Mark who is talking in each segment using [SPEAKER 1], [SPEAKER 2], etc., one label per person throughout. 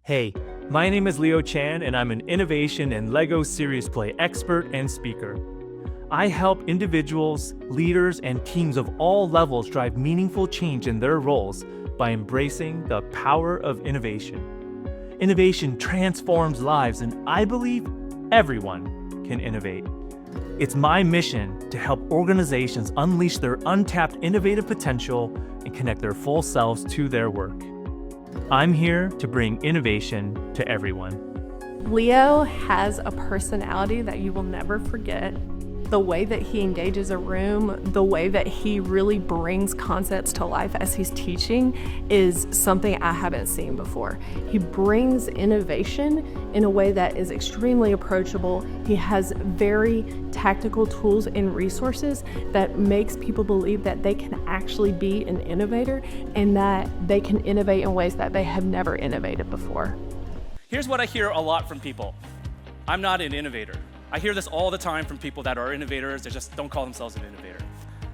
[SPEAKER 1] Hey, my name is Leo Chan, and I'm an innovation and LEGO Serious Play expert and speaker. I help individuals, leaders, and teams of all levels drive meaningful change in their roles by embracing the power of innovation. Innovation transforms lives, and I believe everyone can innovate. It's my mission to help organizations unleash their untapped innovative potential and connect their full selves to their work. I'm here to bring innovation to everyone.
[SPEAKER 2] Leo has a personality that you will never forget. The way that he engages a room, the way that he really brings concepts to life as he's teaching is something I haven't seen before. He brings innovation in a way that is extremely approachable. He has very tactical tools and resources that makes people believe that they can actually be an innovator and that they can innovate in ways that they have never innovated before.
[SPEAKER 3] Here's what I hear a lot from people. I'm not an innovator. I hear this all the time from people that are innovators that just don't call themselves an innovator.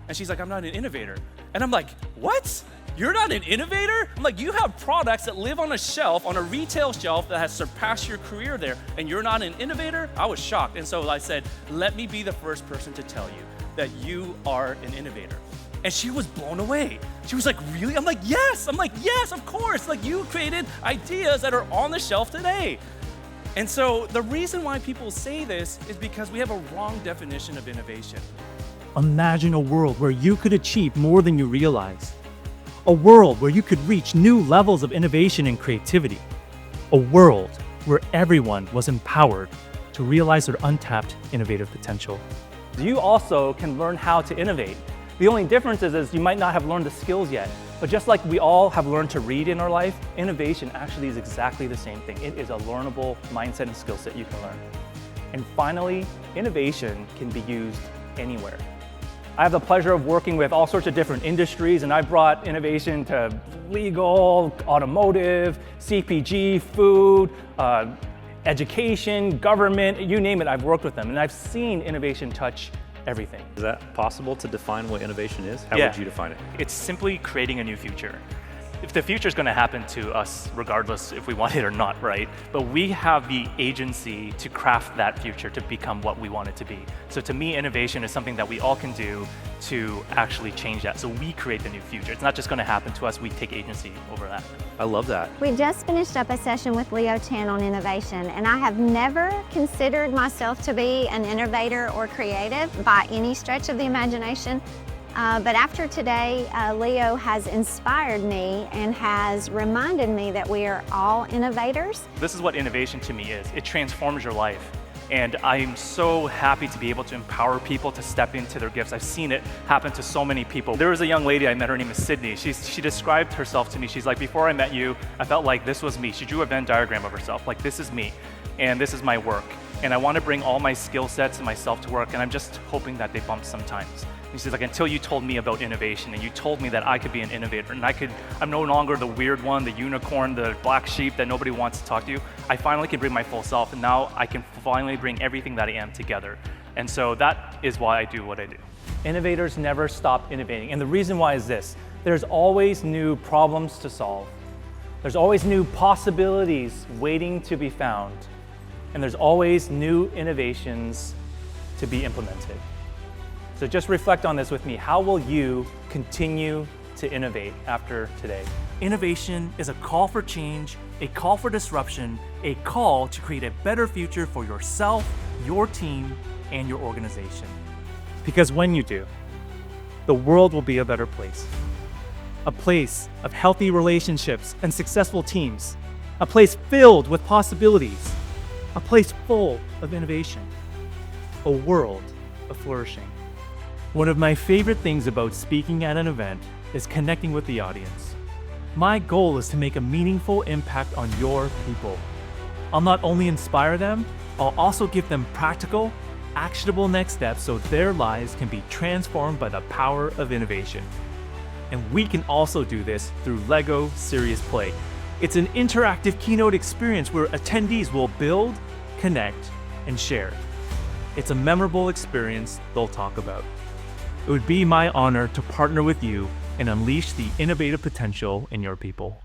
[SPEAKER 3] And she's like, I'm not an innovator. And I'm like, what? You're not an innovator? I'm like, you have products that live on a shelf, on a retail shelf that has surpassed your career there, and you're not an innovator? I was shocked. And so I said, let me be the first person to tell you that you are an innovator. And she was blown away. She was like, really? I'm like, yes. I'm like, yes, of course. Like, you created ideas that are on the shelf today. And so the reason why people say this is because we have a wrong definition of innovation.
[SPEAKER 1] Imagine a world where you could achieve more than you realize. A world where you could reach new levels of innovation and creativity. A world where everyone was empowered to realize their untapped innovative potential.
[SPEAKER 4] You also can learn how to innovate. The only difference is you might not have learned the skills yet, but just like we all have learned to read in our life, innovation actually is exactly the same thing. It is a learnable mindset and skill set you can learn. And finally, innovation can be used anywhere. I have the pleasure of working with all sorts of different industries, and I've brought innovation to legal, automotive, CPG, food, education, government, you name it, I've worked with them. And I've seen innovation touch everything.
[SPEAKER 5] Is that possible to define what innovation is? How
[SPEAKER 6] Yeah.
[SPEAKER 5] would you define it?
[SPEAKER 6] It's simply creating a new future. If the future is going to happen to us regardless if we want it or not, right? But we have the agency to craft that future to become what we want it to be. So to me, innovation is something that we all can do to actually change that. So we create the new future. It's not just going to happen to us, we take agency over that.
[SPEAKER 5] I love that.
[SPEAKER 7] We just finished up a session with Leo Chan on innovation, and I have never considered myself to be an innovator or creative by any stretch of the imagination. But after today, Leo has inspired me and has reminded me that we are all innovators.
[SPEAKER 6] This is what innovation to me is. It transforms your life. And I'm so happy to be able to empower people to step into their gifts. I've seen it happen to so many people. There was a young lady I met, her name is Sydney. She described herself to me. She's like, before I met you, I felt like this was me. She drew a Venn diagram of herself, like this is me, and this is my work. And I want to bring all my skill sets and myself to work, and I'm just hoping that they bump sometimes. And she's like, until you told me about innovation and you told me that I could be an innovator and I'm no longer the weird one, the unicorn, the black sheep that nobody wants to talk to, I finally can bring my full self, and now I can finally bring everything that I am together. And so that is why I do what I do.
[SPEAKER 4] Innovators never stop innovating, and the reason why is this: there's always new problems to solve. There's always new possibilities waiting to be found, and there's always new innovations to be implemented. So just reflect on this with me. How will you continue to innovate after today?
[SPEAKER 1] Innovation is a call for change, a call for disruption, a call to create a better future for yourself, your team, and your organization. Because when you do, the world will be a better place. A place of healthy relationships and successful teams. A place filled with possibilities. A place full of innovation. A world of flourishing. One of my favorite things about speaking at an event is connecting with the audience. My goal is to make a meaningful impact on your people. I'll not only inspire them, I'll also give them practical, actionable next steps so their lives can be transformed by the power of innovation. And we can also do this through LEGO Serious Play. It's an interactive keynote experience where attendees will build, connect, and share. It's a memorable experience they'll talk about. It would be my honor to partner with you and unleash the innovative potential in your people.